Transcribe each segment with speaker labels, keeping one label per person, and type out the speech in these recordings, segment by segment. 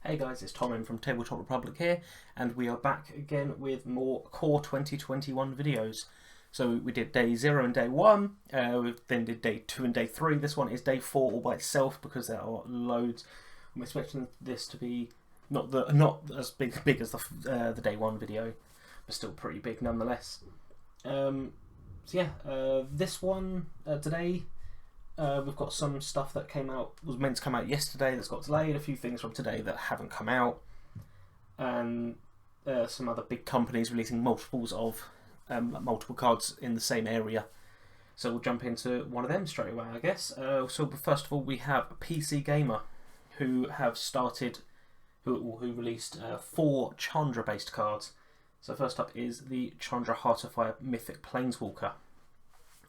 Speaker 1: Hey guys, it's Tom in from Tabletop Republic here, and we are back again with more Core 2021 videos. So we did day 0 and day 1, we then did day 2 and day 3. This one is day 4 all by itself because there are loads. I'm expecting this to be not as big as the day 1 video, but still pretty big nonetheless. This one today. We've got some stuff that was meant to come out yesterday that's got delayed, a few things from today that haven't come out, and some other big companies releasing multiples of multiple cards in the same area. So we'll jump into one of them straight away, I guess. So first of all, we have PC Gamer, who released 4 Chandra-based cards. So first up is the Chandra Heart of Fire Mythic Planeswalker.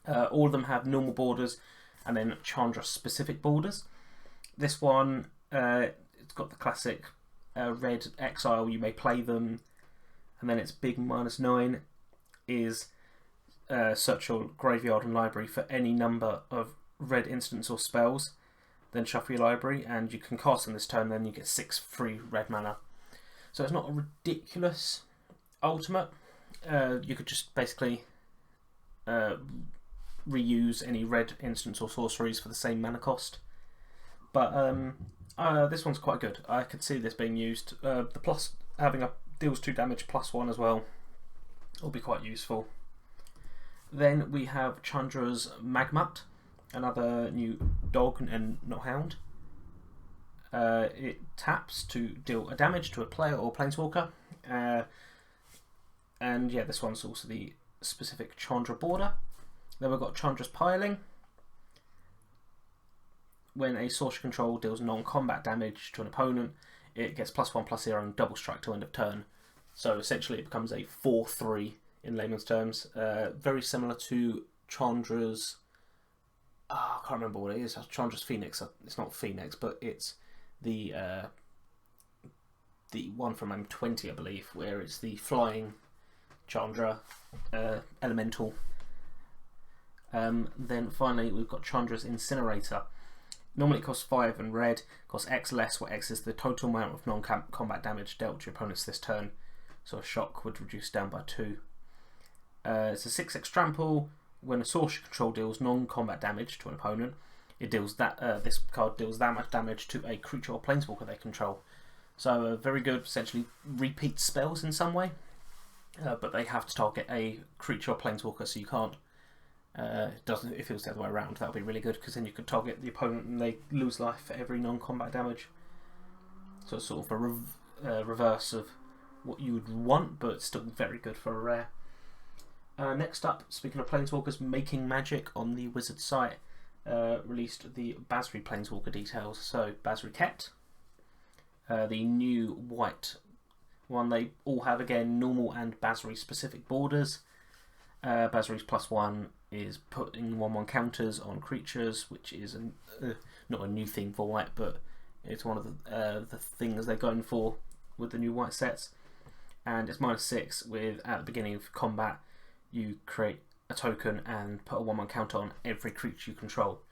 Speaker 1: All of them have normal borders and then Chandra specific borders. This one, it's got the classic red exile, you may play them, and then its big -9 is search your graveyard and library for any number of red instants or spells, then shuffle your library, and you can cast them this turn, then you get 6 free red mana. So it's not a ridiculous ultimate. You could just basically reuse any red instants or sorceries for the same mana cost. But this one's quite good. I could see this being used. The plus having a deals 2 damage +1 as well will be quite useful. Then we have Chandra's Magmut, another new dog and not hound. It taps to deal a damage to a player or planeswalker. And yeah, this one's also the specific Chandra border. Then we've got Chandra's Piling. When a sorcery control deals non-combat damage to an opponent, it gets +1/+0 and double strike to end of turn. So essentially it becomes a 4/3 in layman's terms. Very similar to Chandra's... I can't remember what it is. Chandra's Phoenix. It's not Phoenix, but it's the one from M20, I believe, where it's the flying Chandra elemental. Then finally we've got Chandra's Incinerator. Normally it costs 5 and red, costs X less, where X is the total amount of non-combat damage dealt to your opponents this turn. So a shock would reduce down by 2. It's a 6/6 trample. When a sorcery control deals non-combat damage to an opponent, it deals this card deals that much damage to a creature or planeswalker they control. So very good, essentially repeat spells in some way, but they have to target a creature or planeswalker, so you can't. If it was the other way around, that would be really good, because then you could target the opponent and they lose life for every non-combat damage. So it's sort of a reverse of what you would want, but still very good for a rare. Next up, speaking of planeswalkers, Making Magic on the Wizard site released the Basri Planeswalker details. So Basri Ket, the new white one. They all have again normal and Basri specific borders. Basri's +1 is putting 1/1 counters on creatures, which is not a new thing for white, but it's one of the things they're going for with the new white sets. And it's -6 with, at the beginning of combat, you create a token and put a 1/1 counter on every creature you control.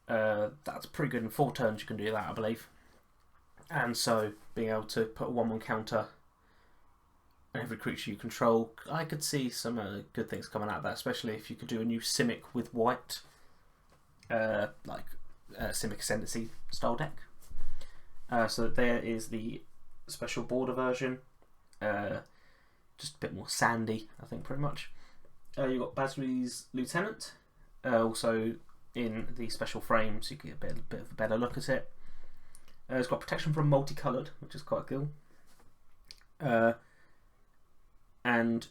Speaker 1: That's pretty good in 4 turns. You can do that, I believe. And so being able to put a 1/1 counter every creature you control, I could see some good things coming out of that, especially if you could do a new Simic with white, like Simic Ascendancy style deck. So there is the special border version, just a bit more sandy, I think, pretty much. You've got Basri's Lieutenant, also in the special frame, so you can get a bit of a better look at it. It's got protection from multicoloured, which is quite cool. And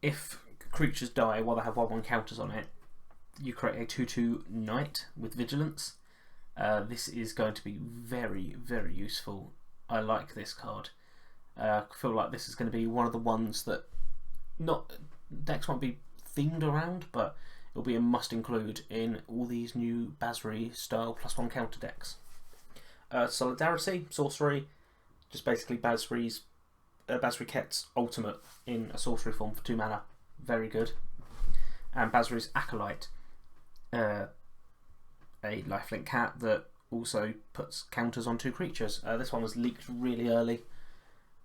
Speaker 1: if creatures die while they have 1/1 counters on it, you create a 2/2 Knight with Vigilance. This is going to be very, very useful. I like this card. I feel like this is going to be one of the ones that decks won't be themed around, but it'll be a must include in all these new Basri style +1 counter decks. Solidarity, sorcery, just basically Basri Ket's ultimate in a sorcery form for 2 mana. Very good. And Basri's Acolyte, a lifelink cat that also puts counters on 2 creatures. This one was leaked really early,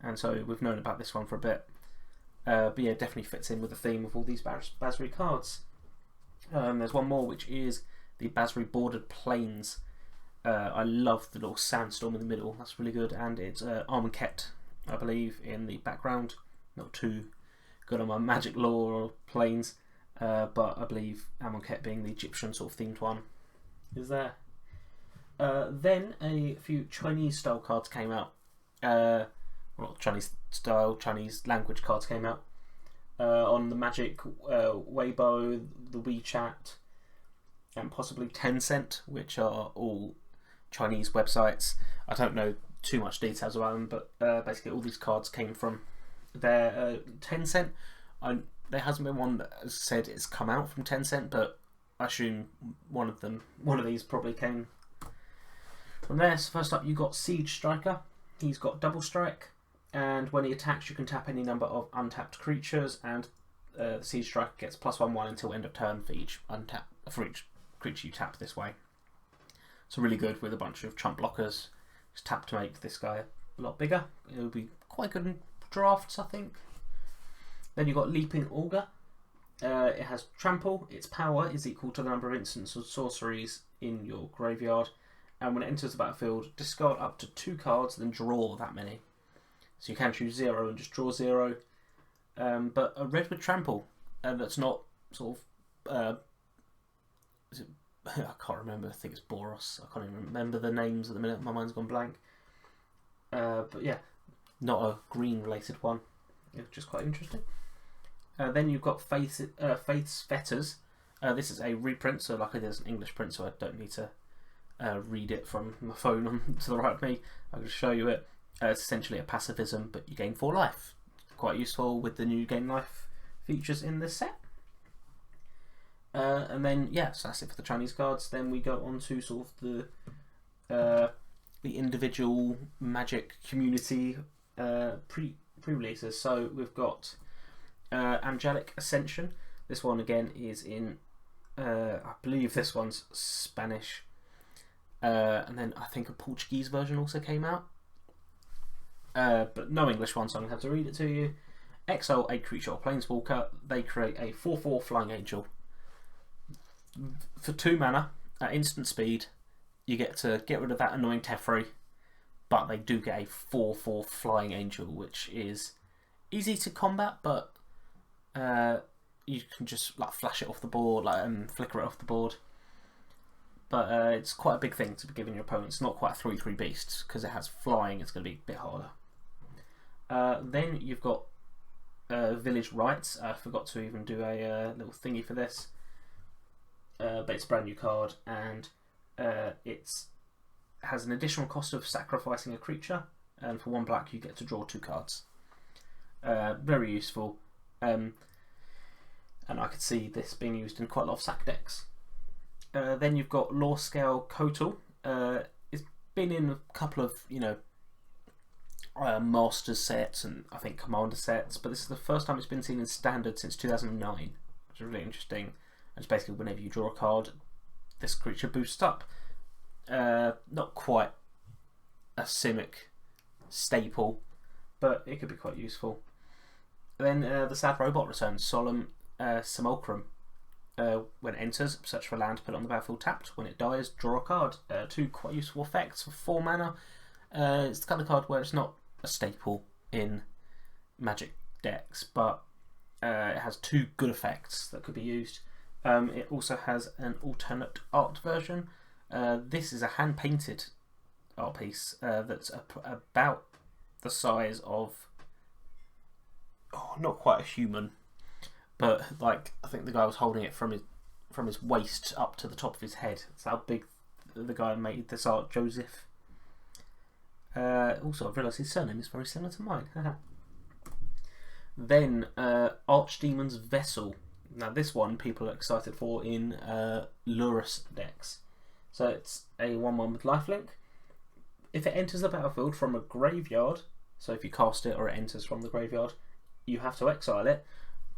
Speaker 1: and so we've known about this one for a bit. But yeah, it definitely fits in with the theme of all these Basri cards. There's one more, which is the Basri Bordered Plains. I love the little sandstorm in the middle, that's really good, and it's Amonkhet, I believe, in the background. Not too good on my magic lore or planes, but I believe Amonkhet being the Egyptian sort of themed one is there. Then a few Chinese style cards came out. Well, not Chinese style, Chinese language cards came out on the Magic Weibo, the WeChat, and possibly Tencent, which are all Chinese websites. I don't know too much details about them, but basically all these cards came from their Tencent. There hasn't been one that has said it's come out from Tencent, but I assume one of these probably came from there. So first up, you got Siege Striker. He's got double strike, and when he attacks, you can tap any number of untapped creatures, and the Siege Striker gets +1/1 until end of turn for each creature you tap this way. So really good with a bunch of chump blockers. Just tap to make this guy a lot bigger. It would be quite good in drafts, I think. Then you've got Leaping Augur. It has trample. Its power is equal to the number of instants or sorceries in your graveyard, and when it enters the battlefield, discard up to 2 cards, then draw that many. So you can choose 0 and just draw 0. But a red with trample that's not sort of I can't remember. I think it's Boros. I can't even remember the names at the minute. My mind's gone blank. But yeah, not a green related one. It's just quite interesting. Then you've got Faith's Fetters. This is a reprint, so luckily there's an English print, so I don't need to read it from my phone on to the right of me. I'll just show you it. It's essentially a pacifism, but you gain 4 life. Quite useful with the new gain life features in this set. And then yeah, so that's it for the Chinese cards. Then we go on to sort of the individual Magic community pre-releases. So we've got Angelic Ascension. This one again is in I believe this one's Spanish, and then I think a Portuguese version also came out, but no English one, so I'm going to have to read it to you. Exile a creature or planeswalker. They create a 4/4 Flying Angel. For 2 mana at instant speed, you get to get rid of that annoying Teferi, but they do get a 4/4 Flying Angel, which is easy to combat, but you can just like flash it off the board, like flicker it off the board. But it's quite a big thing to be giving your opponent. It's not quite a 3/3 beast because it has flying. It's going to be a bit harder. Then you've got Village Rites. I forgot to even do a little thingy for this. But it's a brand new card, and it has an additional cost of sacrificing a creature, and for 1 black you get to draw 2 cards. Very useful, and I could see this being used in quite a lot of sack decks. Then you've got Law Scale Kotal. It's been in a couple of Masters sets and I think Commander sets, but this is the first time it's been seen in Standard since 2009, which is really interesting. And it's basically whenever you draw a card, this creature boosts up. Not quite a Simic staple, but it could be quite useful. Then the Sad Robot returns, Solemn Simulacrum. When it enters, search for land, put it on the battlefield tapped. When it dies, draw a card. 2 quite useful effects for 4 mana. It's the kind of card where it's not a staple in Magic decks, but it has 2 good effects that could be used. It also has an alternate art version. This is a hand-painted art piece that's about the size of, not quite a human, but like I think the guy was holding it from his waist up to the top of his head. That's how big the guy made this art, Joseph. Also, I've realised his surname is very similar to mine. Then Archdemon's Vessel. Now this one people are excited for in Lurus decks. So it's a 1/1 with lifelink. If it enters the battlefield from a graveyard, so if you cast it or it enters from the graveyard, you have to exile it,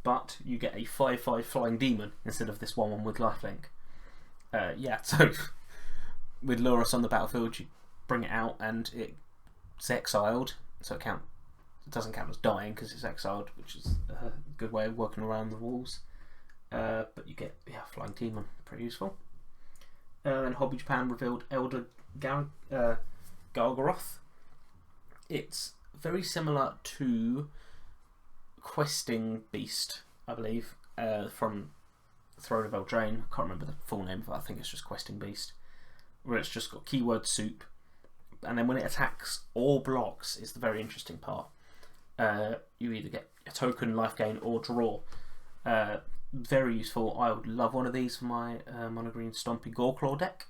Speaker 1: but you get a 5/5 flying demon instead of this 1/1 with lifelink. Yeah, so with Lurus on the battlefield, you bring it out and it's exiled, so it doesn't count as dying because it's exiled, which is a good way of working around the walls. But you get Flying Demon, pretty useful. Then Hobby Japan revealed Elder Gargaroth. It's very similar to Questing Beast, I believe, from Throne of Eldraine. I can't remember the full name of it, I think it's just Questing Beast, where it's just got keyword soup, and then when it attacks or blocks is the very interesting part. You either get a token, life gain, or draw. Very useful. I would love one of these for my mono green Stompy Goreclaw deck.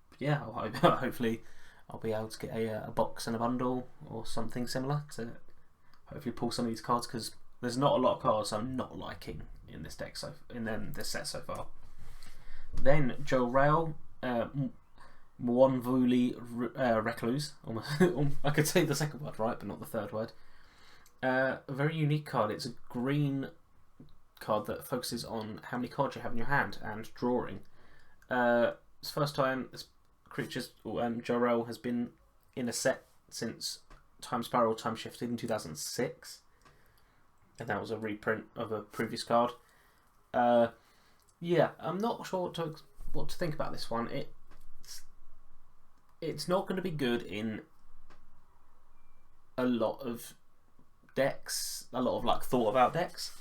Speaker 1: But yeah, hopefully I'll be able to get a box and a bundle or something similar to hopefully pull some of these cards, because there's not a lot of cards I'm not liking in this deck this set so far. Then Joe Rail, Mwonvuli Recluse. Almost, I could say the second word right, but not the third word. A very unique card. It's a green card that focuses on how many cards you have in your hand and drawing. It's the first time this creature's Jorel has been in a set since Time Spiral Time Shifted in 2006, and that was a reprint of a previous card. Yeah, I'm not sure what to think about this one. It's not going to be good in a lot of decks, a lot of like thought about decks.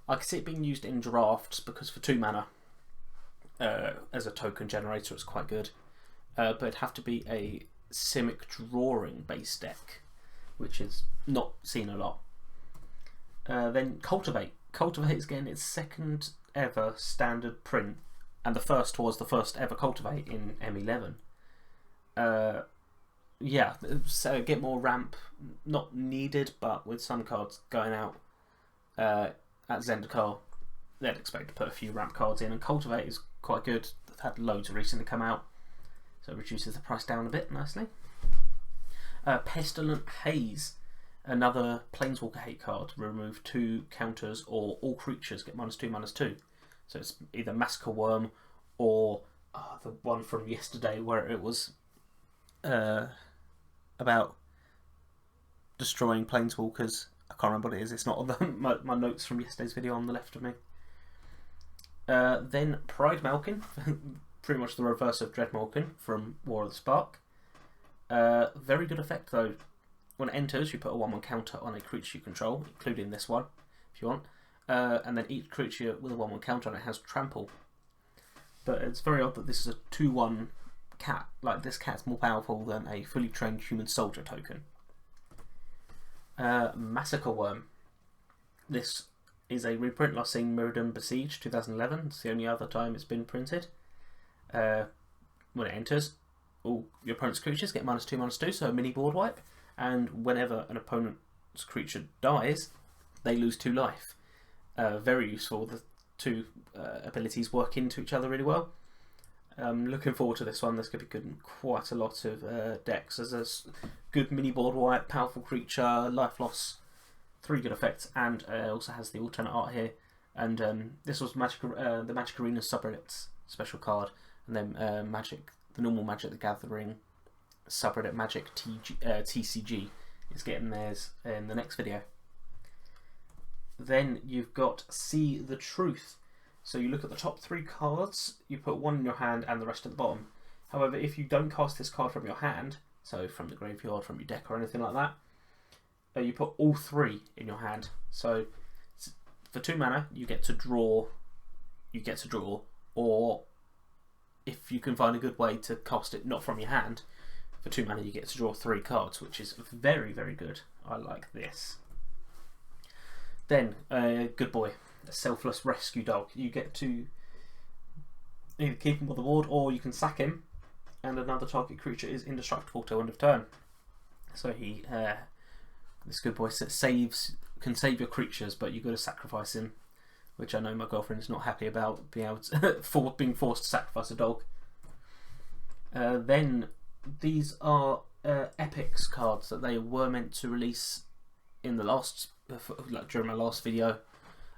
Speaker 1: I can see it being used in drafts because for 2 mana as a token generator it's quite good, but it'd have to be a Simic drawing based deck, which is not seen a lot. Then Cultivate. Cultivate is getting its second ever standard print, and the first was the first ever Cultivate in M11. Yeah, so get more ramp, not needed, but with some cards going out at Zendikar, they'd expect to put a few ramp cards in, and Cultivate is quite good. They've had loads recently come out, so it reduces the price down a bit nicely. Pestilent Haze, another Planeswalker hate card. Remove 2 counters, or all creatures get -2/-2. So it's either Massacre Worm or the one from yesterday where it was about destroying Planeswalkers. I can't remember what it is. It's not on my notes from yesterday's video on the left of me. Then Pride Malkin, pretty much the reverse of Dread Malkin from War of the Spark. Very good effect though. When it enters, you put a 1/1 counter on a creature you control, including this one, if you want. And then each creature with a 1/1 counter on it has Trample. But it's very odd that this is a 2/1 cat. Like, this cat's more powerful than a fully trained human soldier token. Massacre Worm. This is a reprint last seen Mirrodin Besiege 2011. It's the only other time it's been printed. When it enters, all your opponent's creatures get -2/-2, so a mini board wipe. And whenever an opponent's creature dies, they lose 2 life. Very useful. The 2 abilities work into each other really well. Looking forward to this one. This could be good in quite a lot of decks. There's a good mini board wipe, powerful creature, life loss, 3 good effects, and also has the alternate art here. And this was the Magic Arena subreddits special card, and then the normal Magic the Gathering subreddit Magic TCG is getting theirs in the next video. Then you've got See the Truth. So you look at the top 3 cards, you put 1 in your hand and the rest at the bottom. However, if you don't cast this card from your hand, so from the graveyard, from your deck or anything like that, you put all 3 in your hand. So for 2 mana, you get to draw. Or if you can find a good way to cast it not from your hand, for 2 mana you get to draw 3 cards, which is very, very good. I like this. Then, Good Boy, a selfless rescue dog. You get to either keep him on the board, or you can sack him, and another target creature is indestructible till end of turn. So this Good Boy can save your creatures, but you've got to sacrifice him, which I know my girlfriend's not happy about, being forced to sacrifice a dog. Then these are Epics cards that they were meant to release in the during my last video,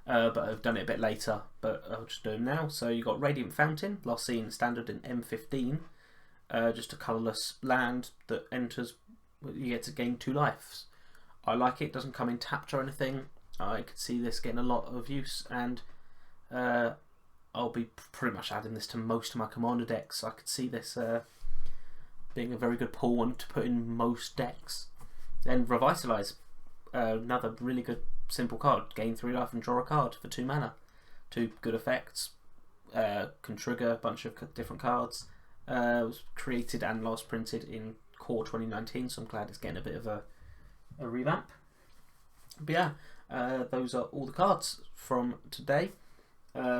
Speaker 1: but I've done it a bit later, but I'll just do them now. So you got Radiant Fountain, last seen standard in M15. just a colourless land that enters. You get to gain 2 lives. I like it. It doesn't come in tapped or anything. I could see this getting a lot of use, and I'll be pretty much adding this to most of my commander decks. I could see this being a very good pawn to put in most decks. Then Revitalise, another really good simple card. Gain 3 life and draw a card for 2 mana. 2 good effects. Can trigger a bunch of different cards. It was created and last printed in Core 2019, so I'm glad it's getting a bit of a revamp. But yeah, those are all the cards from today.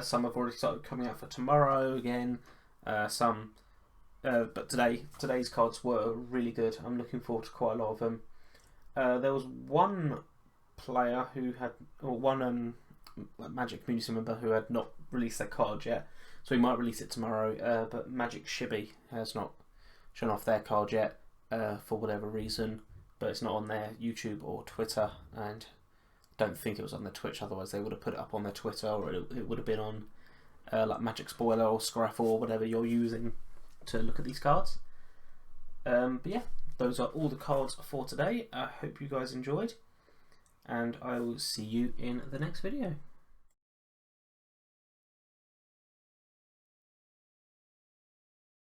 Speaker 1: Some have already started coming out for tomorrow again. But today's cards were really good. I'm looking forward to quite a lot of them. There was one player who had, or one Magic community member who had not released their card yet, so he might release it tomorrow. But Magic Shibby has not shown off their card yet for whatever reason, but it's not on their YouTube or Twitter, and don't think it was on their Twitch, otherwise they would have put it up on their Twitter, or it would have been on like Magic Spoiler or Scraph or whatever you're using to look at these cards. But yeah, those are all the cards for today. I hope you guys enjoyed, and I will see you in the next video.